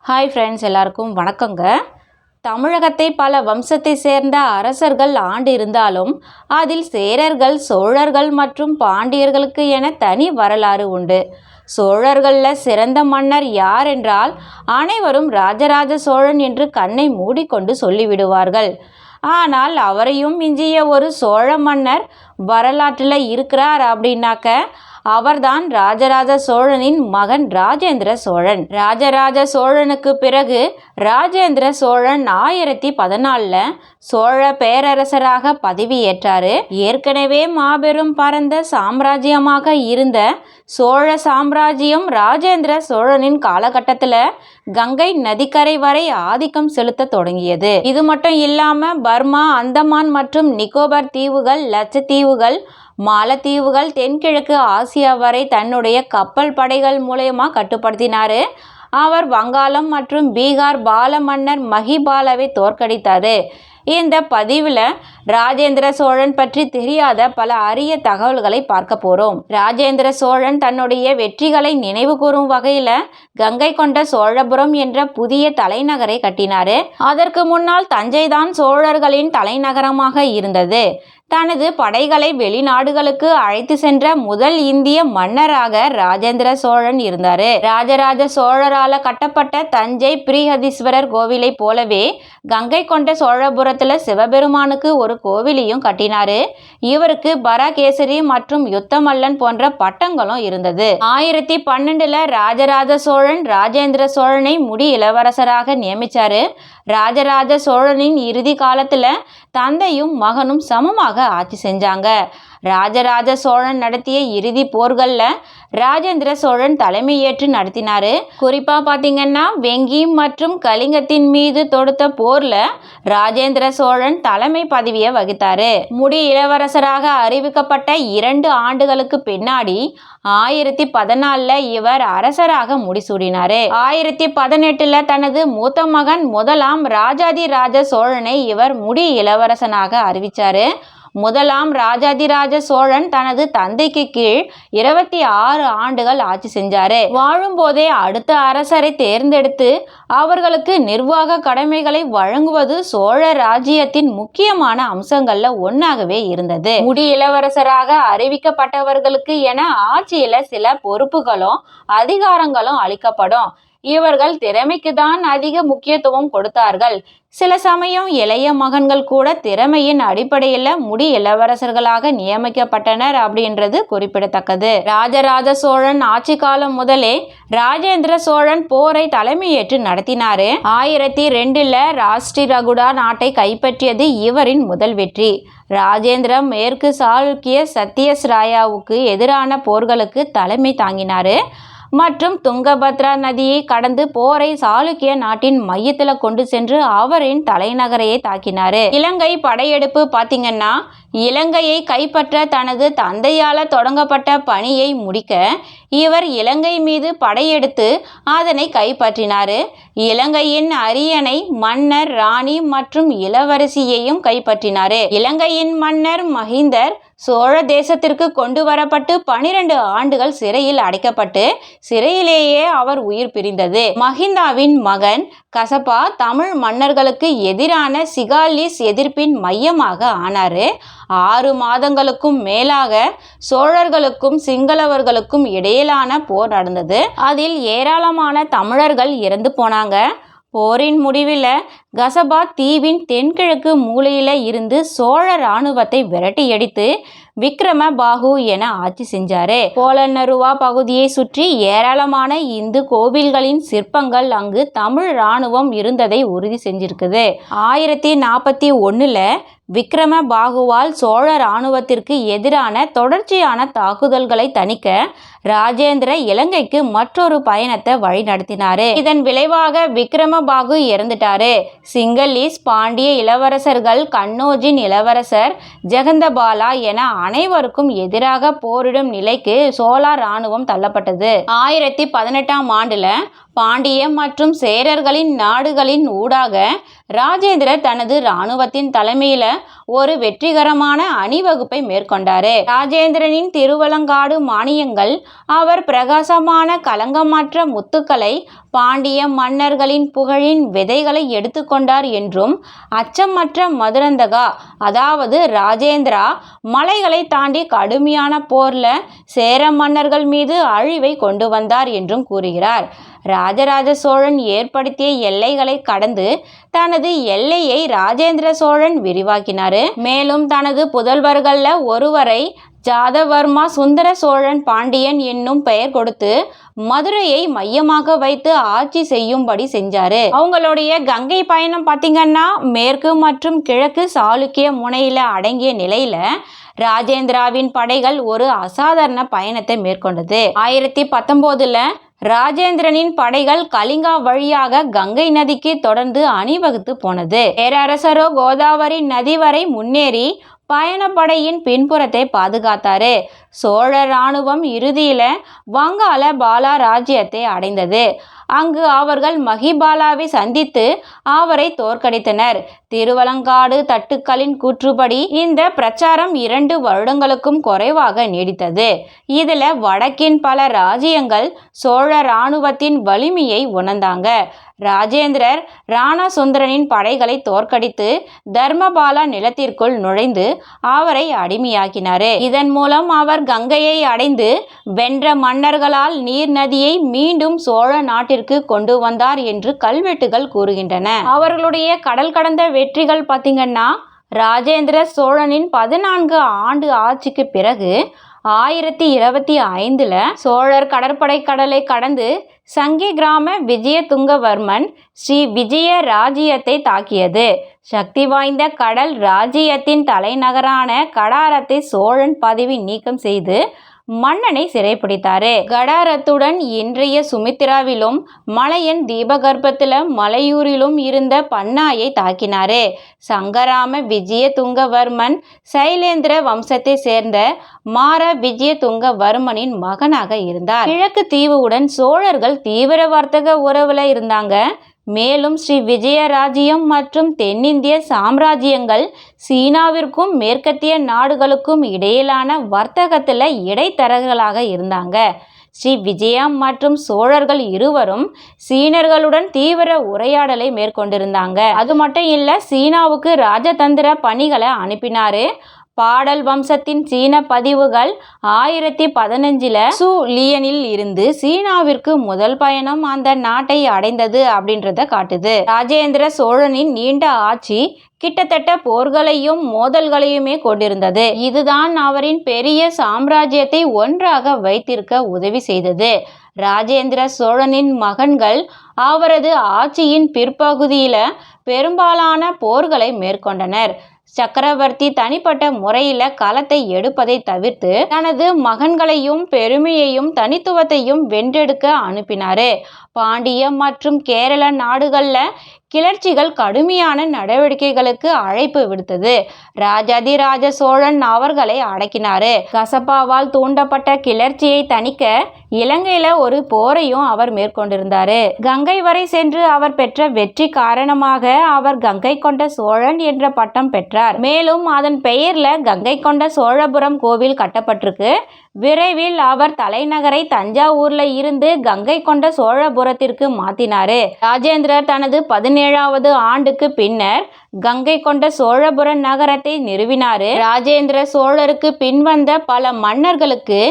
Hi friends, எல்லாருக்கும் வணக்கங்க. தமிழகத்தை பல வம்சத்தை சேர்ந்த அரசர்கள் ஆண்டு இருந்தாலும் அதில் சேரர்கள், சோழர்கள் மற்றும் பாண்டியர்களுக்கு என தனி வரலாறு உண்டு. சோழர்களில் சிறந்த மன்னர் யார் என்றால் அனைவரும் ராஜராஜ சோழன் என்று கண்ணை மூடிக்கொண்டு சொல்லிவிடுவார்கள். ஆனால் அவரையும் மிஞ்சிய ஒரு சோழ மன்னர் வரலாற்றில் இருக்கிறார் அப்படின்னாக்க அவர்தான் ராஜராஜ சோழனின் மகன் ராஜேந்திர சோழன். ராஜராஜ சோழனுக்கு பிறகு ராஜேந்திர சோழன் 1014 சோழ பேரரசராக பதவியேற்றாரு. ஏற்கனவே மாபெரும் பரந்த சாம்ராஜ்யமாக இருந்த சோழ சாம்ராஜ்யம் ராஜேந்திர சோழனின் காலகட்டத்தில் கங்கை நதிக்கரை வரை ஆதிக்கம் செலுத்த தொடங்கியது. இது மட்டும் இல்லாம பர்மா, அந்தமான் மற்றும் நிக்கோபார் தீவுகள், லட்சத்தீவுகள், மாலத்தீவுகள், தென்கிழக்கு ஆசியா வரை தன்னுடைய கப்பல் படைகள் மூலமா கட்டுப்படுத்தினாரு. அவர் வங்காளம் மற்றும் பீகார் பால மன்னர் மஹிபாலவை தோற்கடித்தாரு. இந்த பதிவில் ராஜேந்திர சோழன் பற்றி தெரியாத பல அரிய தகவல்களை பார்க்க போகிறோம். ராஜேந்திர சோழன் தன்னுடைய வெற்றிகளை நினைவு கூறும் வகையில் கங்கை கொண்ட சோழபுரம் என்ற புதிய தலைநகரை கட்டினார். அதற்கு முன்னால் தஞ்சை தான் சோழர்களின் தலைநகரமாக இருந்தது. தனது படைகளை வெளிநாடுகளுக்கு அழைத்து சென்ற முதல் இந்திய மன்னராக ராஜேந்திர சோழன் இருந்தார். ராஜராஜ சோழரால் கட்டப்பட்ட தஞ்சை பிரிஹதீஸ்வரர் கோவிலை போலவே கங்கை கொண்ட சோழபுரத்தில் சிவபெருமானுக்கு ஒரு கோவிலையும் கட்டினார். இவருக்கு பரகேசரி மற்றும் யுத்தமல்லன் போன்ற பட்டங்களும் இருந்தது. 1012 ராஜராஜ சோழன் ராஜேந்திர சோழனை முடி இளவரசராக நியமித்தார். ராஜராஜ சோழனின் இறுதி காலத்தில் தந்தையும் மகனும் சமமாக ஆட்சி செஞ்சாங்க. ராஜராஜ சோழன் நடத்திய இறுதி போர்களில் ராஜேந்திர சோழன் தலைமையேற்று நடத்தினார். குறிப்பாக பார்த்தீங்கன்னா வெங்கி மற்றும் கலிங்கத்தின் மீது தொடுத்த போரில் ராஜேந்திர சோழன் தலைமை பதவியை வகித்தார். முடி இளவரசராக அறிவிக்கப்பட்ட 2 ஆண்டுகளுக்கு பின்னாடி 1014 இவர் அரசராக முடிசூடினார். 1018 தனது மூத்த மகன் முதலாம் ராஜாதிராஜ சோழனை இவர் முடி இளவரசனாக அறிவித்தார். முதலாம் ராஜாதிராஜ சோழன் தனது தந்தைக்கு கீழ் 26 ஆண்டுகள் ஆட்சி செஞ்சாரு. வாழும்போதே அடுத்த அரசரை தேர்ந்தெடுத்து அவர்களுக்கு நிர்வாக கடமைகளை வழங்குவது சோழ ராஜ்யத்தின் முக்கியமான அம்சங்கள்ல ஒன்னாகவே இருந்தது. முடி இளவரசராக அறிவிக்கப்பட்டவர்களுக்கு என ஆட்சியில சில பொறுப்புகளும் அதிகாரங்களும் அளிக்கப்படும். இவர்கள் திறமைக்கு தான் அதிக முக்கியத்துவம் கொடுத்தார்கள். சில சமயம் இளைய மகன்கள் கூட திறமையின் அடிப்படையில் முடி இளவரசர்களாக நியமிக்கப்பட்டனர் அப்படின்றது குறிப்பிடத்தக்கது. ராஜராஜ சோழன் ஆட்சி காலம் முதலே ராஜேந்திர சோழன் போரை தலைமையேற்று நடத்தினார். 1002 ராஷ்டிரகூடா நாட்டை கைப்பற்றியது இவரின் முதல் வெற்றி. ராஜேந்திர மேற்கு சாளுக்கிய சத்தியஸ்ராயாவுக்கு எதிரான போர்களுக்கு தலைமை தாங்கினார் மற்றும் துங்கபத்ரா நதியை கடந்து போரை சாளுக்கிய நாட்டின் மையத்தில் கொண்டு சென்று அவரின் தலைநகரையை தாக்கினார். இலங்கை படையெடுப்பு பார்த்தீங்கன்னா இலங்கையை கைப்பற்ற தனது தந்தையால் தொடங்கப்பட்ட பணியை முடிக்க இவர் இலங்கை மீது படையெடுத்து அதனை கைப்பற்றினார். இலங்கையின் அரியணை, மன்னர், ராணி மற்றும் இளவரசியையும் கைப்பற்றினார். இலங்கையின் மன்னர் மஹிந்தர் சோழ தேசத்திற்கு கொண்டு வரப்பட்டு 12 ஆண்டுகள் சிறையில் அடைக்கப்பட்டு சிறையிலேயே அவர் உயிர் பிரிந்தது. மஹிந்தாவின் மகன் கசபா தமிழ் மன்னர்களுக்கு எதிரான சிகாலிஸ் எதிர்ப்பின் மையமாக ஆனார். 6 மாதங்களுக்கும் மேலாக சோழர்களுக்கும் சிங்களவர்களுக்கும் இடையிலான போர் நடந்தது. அதில் ஏராளமான தமிழர்கள் இறந்து போனாங்க. போரின் முடிவில் கசபா தீவின் தென்கிழக்கு மூலையில் இருந்து சோழ இராணுவத்தை விரட்டியடித்து விக்ரமபாகு என ஆட்சி செஞ்சாரு. போலன்னருவா பகுதியை சுற்றி ஏராளமான இந்து கோவில்களின் சிற்பங்கள் அங்கு தமிழ் இராணுவம் இருந்ததை உறுதி செஞ்சிருக்குது. 1041 விக்ரமபாகுவால் சோழ இராணுவத்திற்கு எதிரான தொடர்ச்சியான தாக்குதல்களை தணிக்க ராஜேந்திர இலங்கைக்கு மற்றொரு பயணத்தை வழி நடத்தினார். இதன் விளைவாக விக்ரமபாகு இறந்துட்டாரு. சிங்களீஸ், பாண்டிய இளவரசர்கள், கண்ணோஜின் இளவரசர், ஜெகந்தபாலா என அனைவருக்கும் எதிராக போரிடும் நிலைக்கு சோழ இராணுவம் தள்ளப்பட்டது. 1018 ஆண்டுல பாண்டிய மற்றும் சேரர்களின் நாடுகளின் ஊடாக ராஜேந்திரர் தனது இராணுவத்தின் தலைமையில ஒரு வெற்றிகரமான அணிவகுப்பை மேற்கொண்டாரு. ராஜேந்திரனின் திருவலங்காடு மானியங்கள் அவர் பிரகாசமான களங்கமற்ற முத்துக்களை பாண்டிய மன்னர்களின் புகழின் விதைகளை எடுத்துக்கொண்டார் என்றும், அச்சமற்ற மதுரந்தகா அதாவது ராஜேந்திரா மலைகளை தாண்டி கடுமையான போர்ல சேர மன்னர்கள் மீது அழிவை கொண்டு வந்தார் என்றும் கூறுகிறார். ராஜராஜ சோழன் ஏற்படுத்திய எல்லைகளை கடந்து தனது எல்லையை ராஜேந்திர சோழன் விரிவாக்கினார். மேலும் தனது புதல்வர்கள்ல ஒருவரை ஜாதவர்மா சுந்தர சோழன் பாண்டியன் என்னும் பெயர் கொடுத்து மதுரையை மையமாக வைத்து ஆட்சி செய்யும்படி செஞ்சாரு. அவங்களுடைய கங்கை பயணம் பார்த்தீங்கன்னா மேற்கு மற்றும் கிழக்கு சாளுக்கிய முனையில அடங்கிய நிலையில ராஜேந்திராவின் படைகள் ஒரு அசாதாரண பயணத்தை மேற்கொண்டது. 1019ல ராஜேந்திரனின் படைகள் கலிங்கா வழியாக கங்கை நதிக்கு தொடர்ந்து அணிவகுத்து போனது. பேரரசரோ கோதாவரி நதி வரை முன்னேறி பயணப்படையின் பின்புறத்தை பாதுகாத்தாரு. சோழ இராணுவம் இறுதியில வங்காள பாலா ராஜ்யத்தை அடைந்தது. அங்கு அவர்கள் மகிபாலாவை சந்தித்து அவரை தோற்கடித்தனர். திருவலங்காடு தட்டுக்களின் கூற்றுப்படி இந்த பிரச்சாரம் 2 வருடங்களுக்கும் குறைவாக நீடித்தது. இதுல வடக்கின் பல ராஜ்யங்கள் சோழ இராணுவத்தின் வலிமையை உணர்ந்தாங்க. ராஜேந்திரர் ராணாசுந்தரனின் படைகளை தோற்கடித்து தர்மபாலா நிலத்திற்குள் நுழைந்து அவரை அடிமையாக்கினார். இதன் மூலம் அவர் கங்கையை அடைந்து வென்ற மன்னர்களால் நீர் நதியை மீண்டும் சோழ நாட்டிற்கு கொண்டு வந்தார் என்று கல்வெட்டுகள் கூறுகின்றன. அவர்களுடைய கடல் கடந்த வெற்றிகள் பார்த்தீங்கன்னா ராஜேந்திர சோழனின் 14 ஆண்டு ஆட்சிக்கு பிறகு 1025ல் சோழர் கடற்படை கடலை கடந்து சங்கி கிராம விஜயதுங்கவர்மன் ஸ்ரீ விஜய ராஜ்யத்தை தாக்கியது. சக்தி வாய்ந்த கடல் ராஜ்யத்தின் தலைநகரான கடாரத்தை சோழன் பதவி நீக்கம் செய்து மன்னனை சிறைப்பிடித்தாரு. கடாரத்துடன் இன்றைய சுமித்திராவிலும் மலையன் தீபகற்பத்துல மலையூரிலும் இருந்த பன்னாயை தாக்கினாரு. சங்கராம விஜயதுங்கவர்மன் சைலேந்திர வம்சத்தை சேர்ந்த மார விஜயதுங்கவர்மனின் மகனாக இருந்தார். கிழக்கு தீவுடன் சோழர்கள் தீவிர வர்த்தக உறவுல இருந்தாங்க. மேலும் ஸ்ரீ விஜய ராஜ்யம் மற்றும் தென்னிந்திய சாம்ராஜ்யங்கள் சீனாவிற்கும் மேற்கத்திய நாடுகளுக்கும் இடையிலான வர்த்தகத்தில் இடைத்தரகர்களாக இருந்தாங்க. ஸ்ரீ விஜயம் மற்றும் சோழர்கள் இருவரும் சீனர்களுடன் தீவிர உரையாடலை மேற்கொண்டிருந்தாங்க. அது மட்டும் இல்லை, சீனாவுக்கு ராஜதந்திர பணிகளை அனுப்பினாரு. பாடல் வம்சத்தின் சீன பதிவுகள் 1015ல் சு லியனில் இருந்து சீனாவிற்கு முதல் பயணம் அந்த நாட்டை அடைந்தது அப்படின்றத காட்டுது. ராஜேந்திர சோழனின் நீண்ட ஆட்சி கிட்டத்தட்ட போர்களையும் மோதல்களையுமே கொண்டிருந்தது. இதுதான் அவரின் பெரிய சாம்ராஜ்யத்தை ஒன்றாக வைத்திருக்க உதவி செய்தது. ராஜேந்திர சோழனின் மகன்கள் அவரது ஆட்சியின் பிற்பகுதியில பெரும்பாலான போர்களை மேற்கொண்டனர். சக்கரவர்த்தி தனிப்பட்ட முறையில களத்தை எடுப்பதை தவிர்த்து தனது மகன்களையும் பெருமையையும் தனித்துவத்தையும் வென்றெடுக்க அனுப்பினாரு. பாண்டிய மற்றும் கேரள நாடுகள்ல கிளர்ச்சிகள் கடுமையான நடவடிக்கைகளுக்கு அழைப்பு விடுத்தது. ராஜாதிராஜ சோழன் அவர்களை அடக்கினாரு. கசப்பாவால் தூண்டப்பட்ட கிளர்ச்சியை தணிக்க இலங்கையில ஒரு போரையும் அவர் மேற்கொண்டிருந்தாரு. கங்கை வரை சென்று அவர் பெற்ற வெற்றி காரணமாக அவர் கங்கை கொண்ட சோழன் என்ற பட்டம் பெற்றார். மேலும் அதன் பெயர்ல கங்கை கொண்ட சோழபுரம் கோவில் கட்டப்பட்டிருக்கு. விரைவில் அவர் தலைநகரை தஞ்சாவூர்ல இருந்து கங்கை கொண்ட சோழபுரத்திற்கு மாத்தினாரு. ராஜேந்திரர் தனது 17வது ஆண்டுக்கு பின்னர் கங்கை கொண்ட சோழபுர நகரத்தை நிறுவினாரு. ராஜேந்திர சோழருக்கு பின்வந்த பல மன்னர்களுக்கு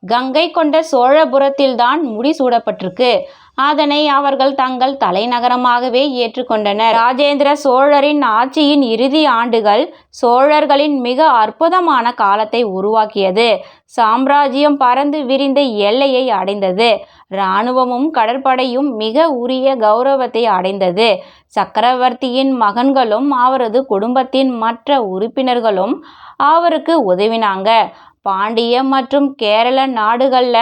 கங்கை கொண்ட சோழபுரத்தில்தான் முடிசூடப்பட்டிருக்கு. அதனை அவர்கள் தங்கள் தலைநகரமாகவே ஏற்றுக்கொண்டனர். ராஜேந்திர சோழரின் ஆட்சியின் இறுதி ஆண்டுகள் சோழர்களின் மிக அற்புதமான காலத்தை உருவாக்கியது. சாம்ராஜ்யம் பறந்து விரிந்த எல்லையை அடைந்தது. இராணுவமும் கடற்படையும் மிக உரிய கௌரவத்தை அடைந்தது. சக்கரவர்த்தியின் மகன்களும் அவரது குடும்பத்தின் மற்ற உறுப்பினர்களும் அவருக்கு உதவினாங்க. பாண்டிய மற்றும் கேரள நாடுகள்ல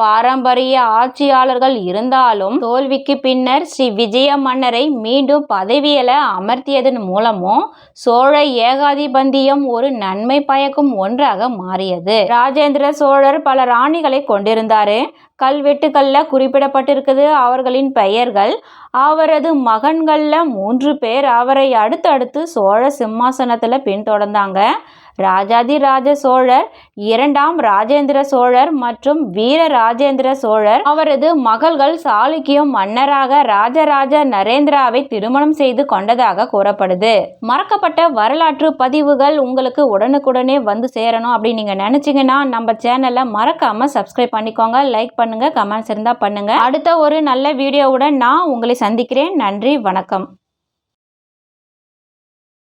பாரம்பரிய ஆட்சியாளர்கள் இருந்தாலும் தோல்விக்கு பின்னர் ஸ்ரீ விஜய மன்னரை மீண்டும் பதவியில அமர்த்தியதன் மூலமும் சோழ ஏகாதிபத்தியம் ஒரு நன்மை பயக்கும் ஒன்றாக மாறியது. ராஜேந்திர சோழர் பல ராணிகளை கொண்டிருந்தாரு. கல்வெட்டுக்கள்ல குறிப்பிடப்பட்டிருக்குது அவர்களின் பெயர்கள். அவரது மகன்கள்ல 3 பேர் அவரை அடுத்தடுத்து சோழ சிம்மாசனத்துல பின்தொடர்ந்தாங்க. ராஜாதிராஜ சோழர், இரண்டாம் ராஜேந்திர சோழர் மற்றும் வீர ராஜேந்திர சோழர் அவரது மகள்கள் சாளுக்கிய மன்னராக ராஜராஜ நரேந்திராவை திருமணம் செய்து கொண்டதாக கூறப்படுது. மறக்கப்பட்ட வரலாற்று பதிவுகள் உங்களுக்கு உடனுக்குடனே வந்து சேரணும் அப்படின்னு நீங்க நினைச்சீங்கன்னா நம்ம சேனலை மறக்காம சப்ஸ்கிரைப் பண்ணிக்கோங்க. லைக் பண்ணுங்க, கமெண்ட்ஸ் இருந்தா பண்ணுங்க. அடுத்த ஒரு நல்ல வீடியோவுடன் நான் உங்களை சந்திக்கிறேன். நன்றி, வணக்கம்.